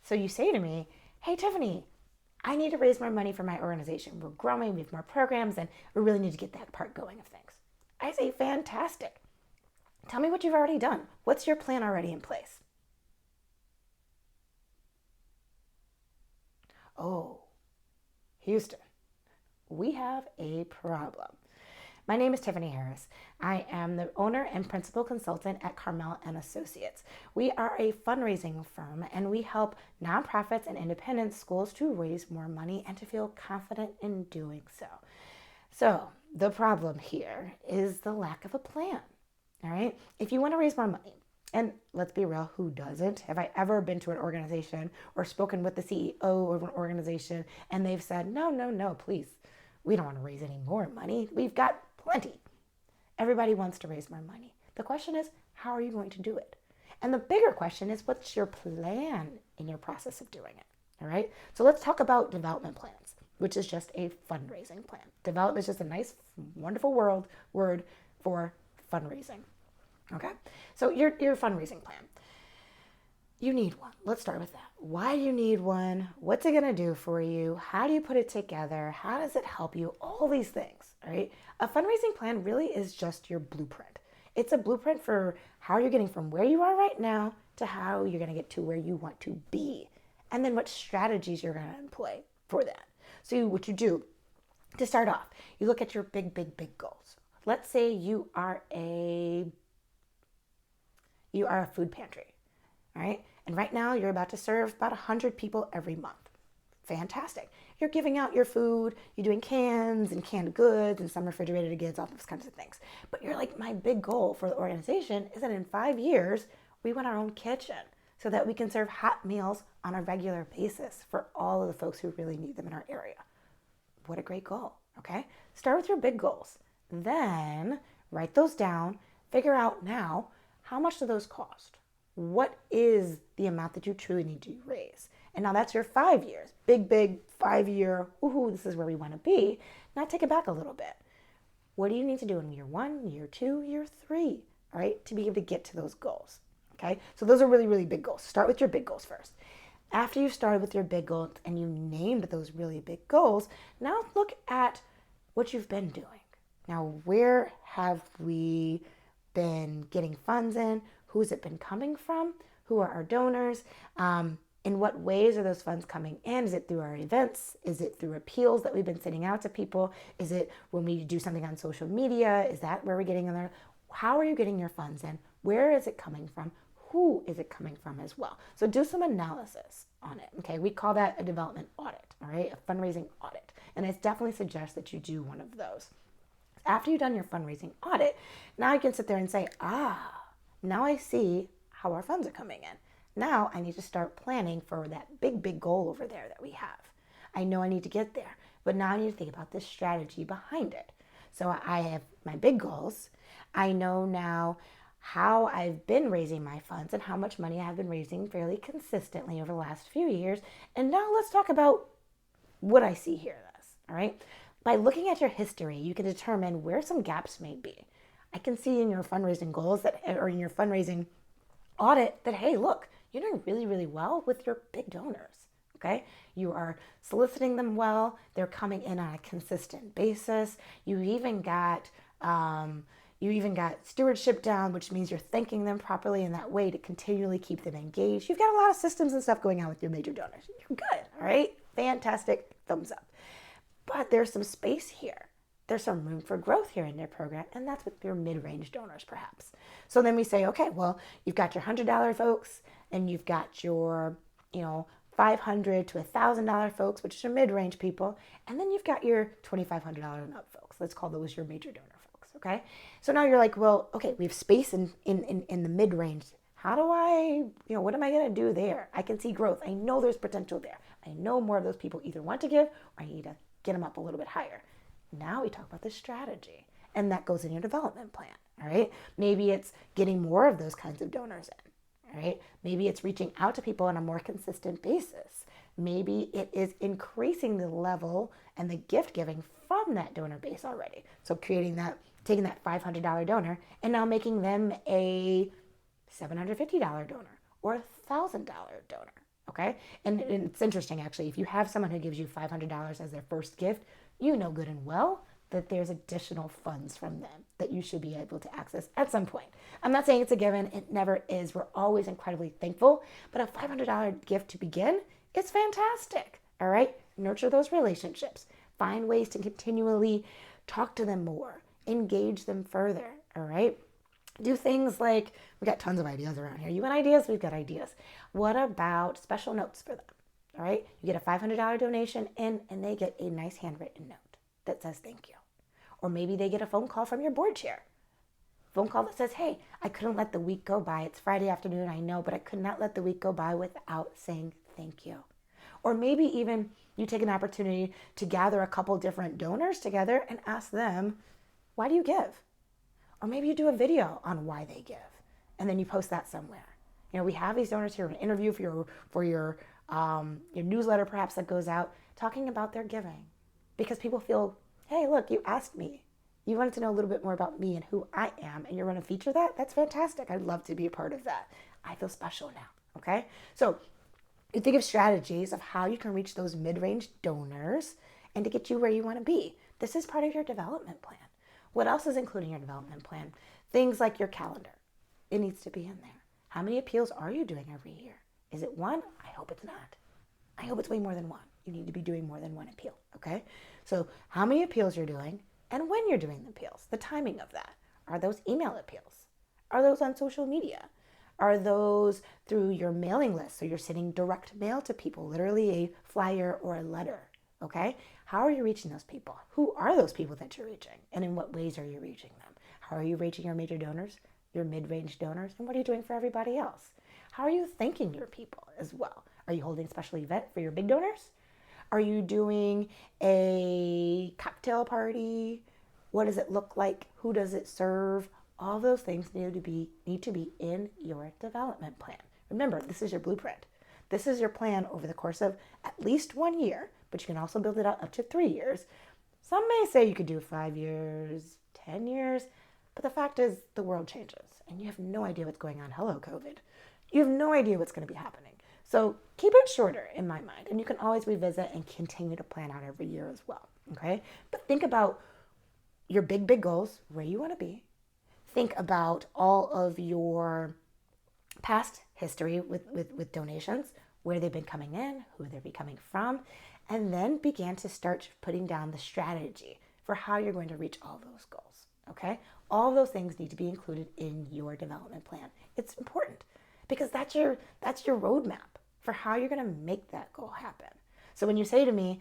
So you say to me, hey, Tiffany, I need to raise more money for my organization. We're growing, we have more programs, and we really need to get that part going of things. I say, fantastic. Tell me what you've already done. What's your plan already in place? Oh, Houston, we have a problem. My name is Tiffany Harris. I am the owner and principal consultant at Carmel and Associates. We are a fundraising firm and we help nonprofits and independent schools to raise more money and to feel confident in doing so. So, the problem here is the lack of a plan. All right? If you want to raise more money, and let's be real, who doesn't? Have I ever been to an organization or spoken with the CEO of an organization and they've said, no, no, no, please, we don't want to raise any more money. We've got plenty. Everybody wants to raise more money. The question is, how are you going to do it? And the bigger question is, what's your plan in your process of doing it? All right. So let's talk about development plans, which is just a fundraising plan. Development is just a nice, wonderful word for fundraising. Okay. So your fundraising plan. You need one. Let's start with that. Why do you need one? What's it going to do for you? How do you put it together? How does it help you? All these things, right? A fundraising plan really is just your blueprint. It's a blueprint for how you're getting from where you are right now to how you're going to get to where you want to be. And then what strategies you're going to employ for that. So what you do to start off, you look at your big, big, big goals. Let's say you are a food pantry. All right. And right now you're about to serve about 100 people every month. Fantastic. You're giving out your food, you're doing cans and canned goods and some refrigerated goods, all those kinds of things. But you're like, my big goal for the organization is that in 5 years, we want our own kitchen so that we can serve hot meals on a regular basis for all of the folks who really need them in our area. What a great goal. Okay. Start with your big goals. Then write those down, figure out now, how much do those cost? What is the amount that you truly need to raise? And now that's your 5 years. Big, big 5 year, woohoo, this is where we want to be. Now take it back a little bit. What do you need to do in year 1, year 2, year 3, all right, to be able to get to those goals? Okay, so those are really, really big goals. Start with your big goals first. After you started with your big goals and you named those really big goals, now look at what you've been doing. Now, where have we been getting funds in? Who's it been coming from? Who are our donors? In what ways are those funds coming in? Is it through our events? Is it through appeals that we've been sending out to people? Is it when we do something on social media? Is that where we're getting in there? How are you getting your funds in? Where is it coming from? Who is it coming from as well? So do some analysis on it. Okay, we call that a development audit, all right, a fundraising audit. And I definitely suggest that you do one of those. After you've done your fundraising audit, now you can sit there and say, now I see how our funds are coming in. Now I need to start planning for that big, big goal over there that we have. I know I need to get there, but now I need to think about the strategy behind it. So I have my big goals. I know now how I've been raising my funds and how much money I have been raising fairly consistently over the last few years. And now let's talk about what I see here. All right. By looking at your history, you can determine where some gaps may be. I can see in your fundraising goals or in your fundraising audit that, hey, look, you're doing really, really well with your big donors. Okay. You are soliciting them well. They're coming in on a consistent basis. You even got stewardship down, which means you're thanking them properly in that way to continually keep them engaged. You've got a lot of systems and stuff going on with your major donors. You're good. All right. Fantastic. Thumbs up. But there's some space here. There's some room for growth here in their program, and that's with your mid-range donors, perhaps. So then we say, okay, well, you've got your $100 folks, and you've got your, $500 to $1,000 folks, which is your mid-range people, and then you've got your $2,500 and up folks. Let's call those your major donor folks, okay? So now you're like, well, okay, we have space in the mid-range. How do I, what am I going to do there? I can see growth. I know there's potential there. I know more of those people either want to give or I need to get them up a little bit higher. Now we talk about the strategy, and that goes in your development plan, all right? Maybe it's getting more of those kinds of donors in, all right? Maybe it's reaching out to people on a more consistent basis. Maybe it is increasing the level and the gift giving from that donor base already. So taking that $500 donor and now making them a $750 donor or a $1,000 donor, Okay? And it's interesting, actually. If you have someone who gives you $500 as their first gift, you know good and well that there's additional funds from them that you should be able to access at some point. I'm not saying it's a given, it never is. We're always incredibly thankful, but a $500 gift to begin is fantastic. All right? Nurture those relationships. Find ways to continually talk to them more, engage them further. All right? Do things like, we got tons of ideas around here. You want ideas? We've got ideas. What about special notes for them? All right? You get a $500 donation in, and they get a nice handwritten note that says thank you. Or maybe they get a phone call from your board chair. Phone call that says, hey, I couldn't let the week go by. It's Friday afternoon, I know, but I could not let the week go by without saying thank you. Or maybe even you take an opportunity to gather a couple different donors together and ask them, why do you give? Or maybe you do a video on why they give, and then you post that somewhere. You know, we have these donors here, an interview for your newsletter perhaps that goes out, talking about their giving, because people feel, hey, look, you asked me. You wanted to know a little bit more about me and who I am, and you're going to feature that? That's fantastic. I'd love to be a part of that. I feel special now, okay? So you think of strategies of how you can reach those mid-range donors and to get you where you want to be. This is part of your development plan. What else is included in your development plan? Things like your calendar. It needs to be in there. How many appeals are you doing every year? Is it one? I hope it's not. I hope it's way more than one. You need to be doing more than one appeal, okay? So how many appeals you're doing and when you're doing the appeals, the timing of that. Are those email appeals? Are those on social media? Are those through your mailing list? So you're sending direct mail to people, literally a flyer or a letter, okay? How are you reaching those people? Who are those people that you're reaching? And in what ways are you reaching them? How are you reaching your major donors, your mid-range donors? And what are you doing for everybody else? How are you thanking your people as well? Are you holding a special event for your big donors? Are you doing a cocktail party? What does it look like? Who does it serve? All those things need to be in your development plan. Remember, this is your blueprint. This is your plan over the course of at least 1 year, but you can also build it out up to 3 years. Some may say you could do 5 years, 10 years, but the fact is the world changes and you have no idea what's going on. Hello, COVID. You have no idea what's going to be happening. So keep it shorter in my mind, and you can always revisit and continue to plan out every year as well, okay? But think about your big goals, where you want to be. Think about all of your past history with donations, where they've been coming in, who they're coming from, and then begin to start putting down the strategy for how you're going to reach all those goals, okay? All those things need to be included in your development plan. It's important because that's your roadmap for how you're going to make that goal happen. So when you say to me,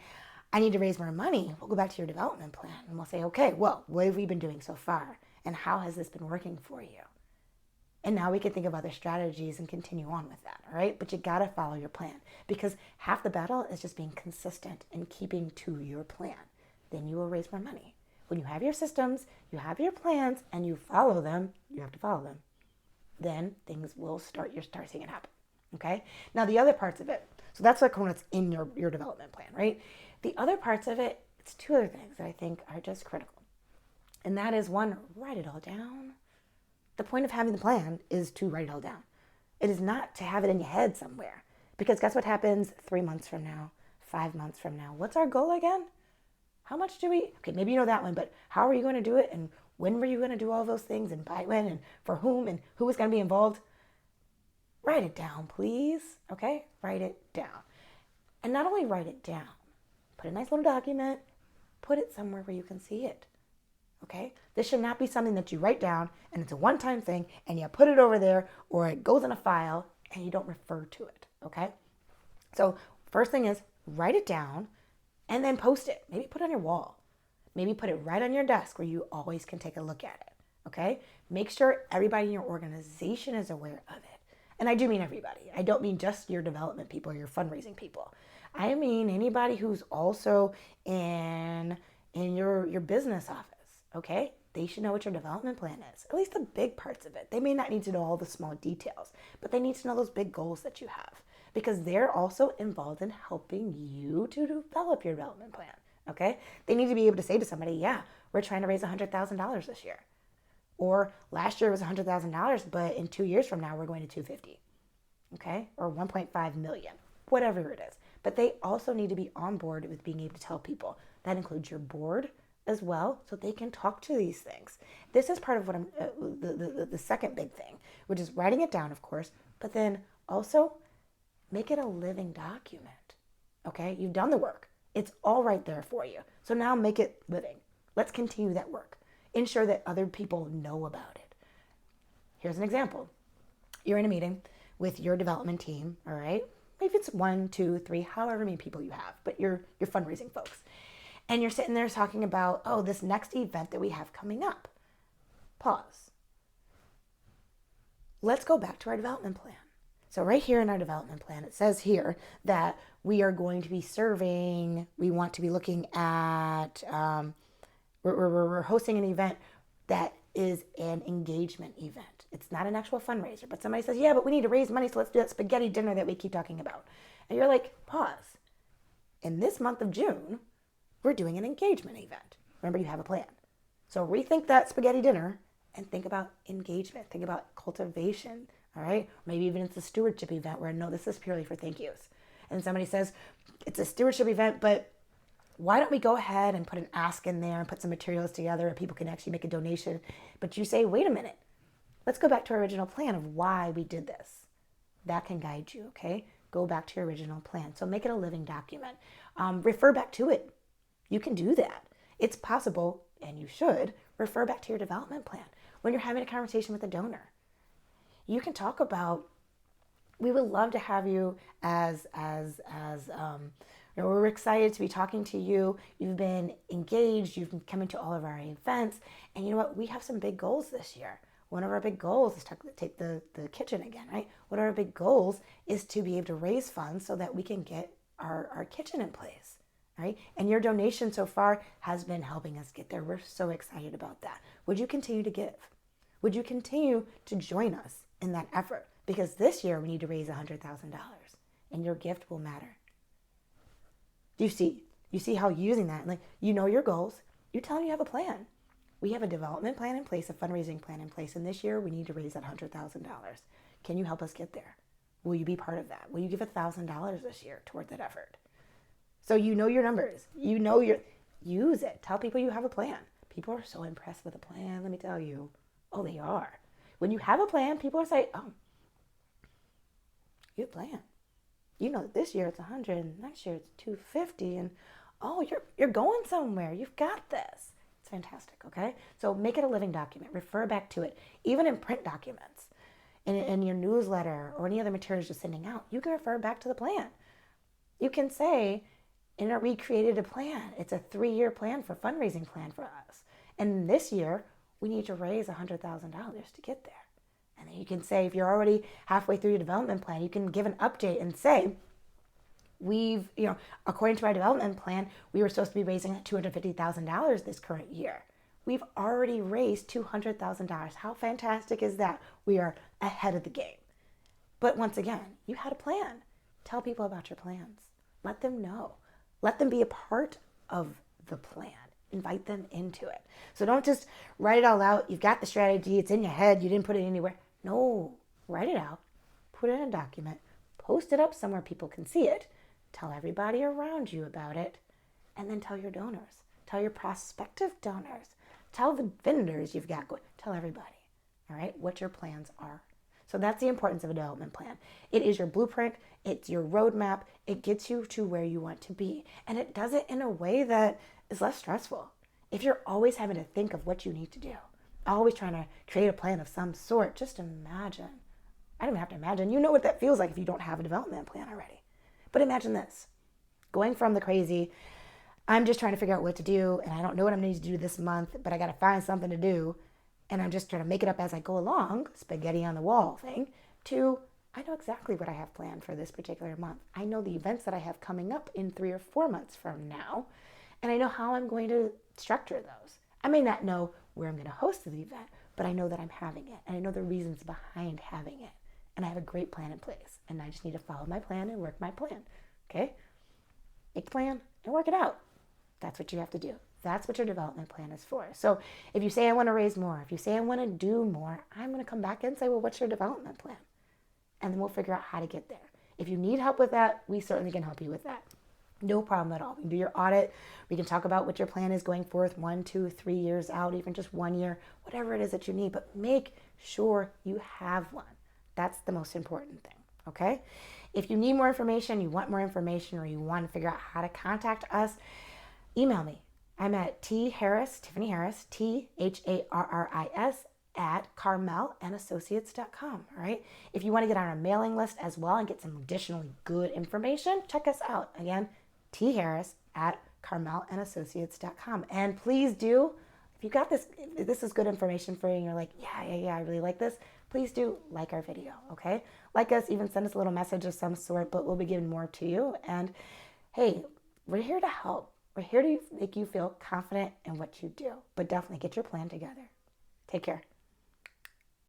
I need to raise more money, we'll go back to your development plan and we'll say, okay, well, what have we been doing so far? And how has this been working for you? And now we can think of other strategies and continue on with that, all right? But you got to follow your plan because half the battle is just being consistent and keeping to your plan. Then you will raise more money. When you have your systems, you have your plans, and you follow them, you have to follow them. Then things will start seeing it happen, okay? Now the other parts of it, so that's like what's in your development plan, right? The other parts of it, it's two other things that I think are just critical. And that is one, write it all down. The point of having the plan is to write it all down. It is not to have it in your head somewhere. Because guess what happens 3 months from now, 5 months from now? What's our goal again? How much do we, okay, maybe you know that one, but how are you going to do it? And when were you going to do all those things? And by when? And for whom? And who is going to be involved? Write it down, please. Okay? Write it down. And not only write it down, put a nice little document, put it somewhere where you can see it. Okay? This should not be something that you write down and it's a one-time thing and you put it over there or it goes in a file and you don't refer to it. Okay? So first thing is write it down and then post it. Maybe put it on your wall. Maybe put it right on your desk where you always can take a look at it. Okay? Make sure everybody in your organization is aware of it. And I do mean everybody. I don't mean just your development people or your fundraising people. I mean anybody who's also in your business office. Okay? They should know what your development plan is, at least the big parts of it. They may not need to know all the small details, but they need to know those big goals that you have because they're also involved in helping you to develop your development plan. Okay? They need to be able to say to somebody, yeah, we're trying to raise $100,000 this year. Or last year was $100,000, but in 2 years from now, we're going to 250. Okay? Or 1.5 million. whatever it is. But they also need to be on board with being able to tell people. That includes your board as well, so they can talk to these things. This is part of what I'm, the second big thing, which is writing it down, of course, but then also make it a living document. Okay, you've done the work. It's all right there for you. So now make it living. Let's continue that work. Ensure that other people know about it. Here's an example. You're in a meeting with your development team, all right? Maybe it's 1, 2, 3, however many people you have, but you're fundraising folks. And you're sitting there talking about, oh, this next event that we have coming up. Pause. Let's go back to our development plan. So right here in our development plan, it says here that we are going to be serving, we want to be looking at, we're hosting an event that is an engagement event. It's not an actual fundraiser, but somebody says, yeah, but we need to raise money, so let's do that spaghetti dinner that we keep talking about. And you're like, pause. In this month of June, we're doing an engagement event. Remember, you have a plan. So rethink that spaghetti dinner and think about engagement. Think about cultivation, all right? Maybe even it's a stewardship event where, no, this is purely for thank yous. And somebody says, it's a stewardship event, but why don't we go ahead and put an ask in there and put some materials together and people can actually make a donation. But you say, wait a minute, let's go back to our original plan of why we did this. That can guide you, okay? Go back to your original plan. So make it a living document. Refer back to it. You can do that. It's possible, and you should, refer back to your development plan. When you're having a conversation with a donor, you can talk about, we would love to have you we're excited to be talking to you. You've been engaged. You've been coming to all of our events. And you know what? We have some big goals this year. One of our big goals is to take the kitchen again, right? One of our big goals is to be able to raise funds so that we can get our kitchen in place, right? And your donation so far has been helping us get there. We're so excited about that. Would you continue to give? Would you continue to join us in that effort? Because this year we need to raise $100,000 and your gift will matter. Do you see? You see how using that, like, you know your goals. You tell them you have a plan. We have a development plan in place, a fundraising plan in place, and this year we need to raise that $100,000. Can you help us get there? Will you be part of that? Will you give $1,000 this year toward that effort? So you know your numbers. You know use it. Tell people you have a plan. People are so impressed with a plan, let me tell you. Oh, they are. When you have a plan, people are saying, oh, you have a plan. You know, this year it's 100, next year it's 250, and oh, you're going somewhere. You've got this. It's fantastic, okay? So make it a living document. Refer back to it. Even in print documents, in your newsletter or any other materials you're sending out, you can refer back to the plan. You can say, we created a plan. It's a 3-year plan for fundraising plan for us. And this year, we need to raise $100,000 to get there. And then you can say, if you're already halfway through your development plan, you can give an update and say, according to our development plan, we were supposed to be raising $250,000 this current year. We've already raised $200,000. How fantastic is that? We are ahead of the game. But once again, you had a plan. Tell people about your plans. Let them know. Let them be a part of the plan. Invite them into it. So don't just write it all out. You've got the strategy. It's in your head. You didn't put it anywhere. No, write it out. Put it in a document. Post it up somewhere people can see it. Tell everybody around you about it. And then tell your donors. Tell your prospective donors. Tell the vendors you've got going. Tell everybody, all right, what your plans are. So that's the importance of a development plan. It is your blueprint. It's your roadmap. It gets you to where you want to be. And it does it in a way that is less stressful. If you're always having to think of what you need to do, always trying to create a plan of some sort, just imagine. I don't even have to imagine. You know what that feels like if you don't have a development plan already. But imagine this. Going from the crazy, I'm just trying to figure out what to do, and I don't know what I'm going to do this month, but I got to find something to do, and I'm just trying to make it up as I go along, spaghetti on the wall thing, to I know exactly what I have planned for this particular month. I know the events that I have coming up in 3 or 4 months from now, and I know how I'm going to structure those. I may not know where I'm going to host the event, but I know that I'm having it, and I know the reasons behind having it, and I have a great plan in place, and I just need to follow my plan and work my plan, okay? Make a plan and work it out. That's what you have to do. That's what your development plan is for. So if you say I want to raise more, if you say I want to do more, I'm going to come back and say, well, what's your development plan? And then we'll figure out how to get there. If you need help with that, we certainly can help you with that. No problem at all. We can do your audit. We can talk about what your plan is going forth 1, 2, 3 years out, even just 1 year, whatever it is that you need. But make sure you have one. That's the most important thing, okay? If you need more information, you want more information, or you want to figure out how to contact us, email me. I'm at Tiffany Harris, THARRIS at CarmelAndAssociates.com. All right. If you want to get on our mailing list as well and get some additionally good information, check us out. Again, Harris at CarmelAndAssociates.com. And please do, if you got this, if this is good information for you and you're like, yeah, I really like this, please do like our video, okay? Like us, even send us a little message of some sort, but we'll be giving more to you. And hey, we're here to help. We're here to make you feel confident in what you do, but definitely get your plan together. Take care.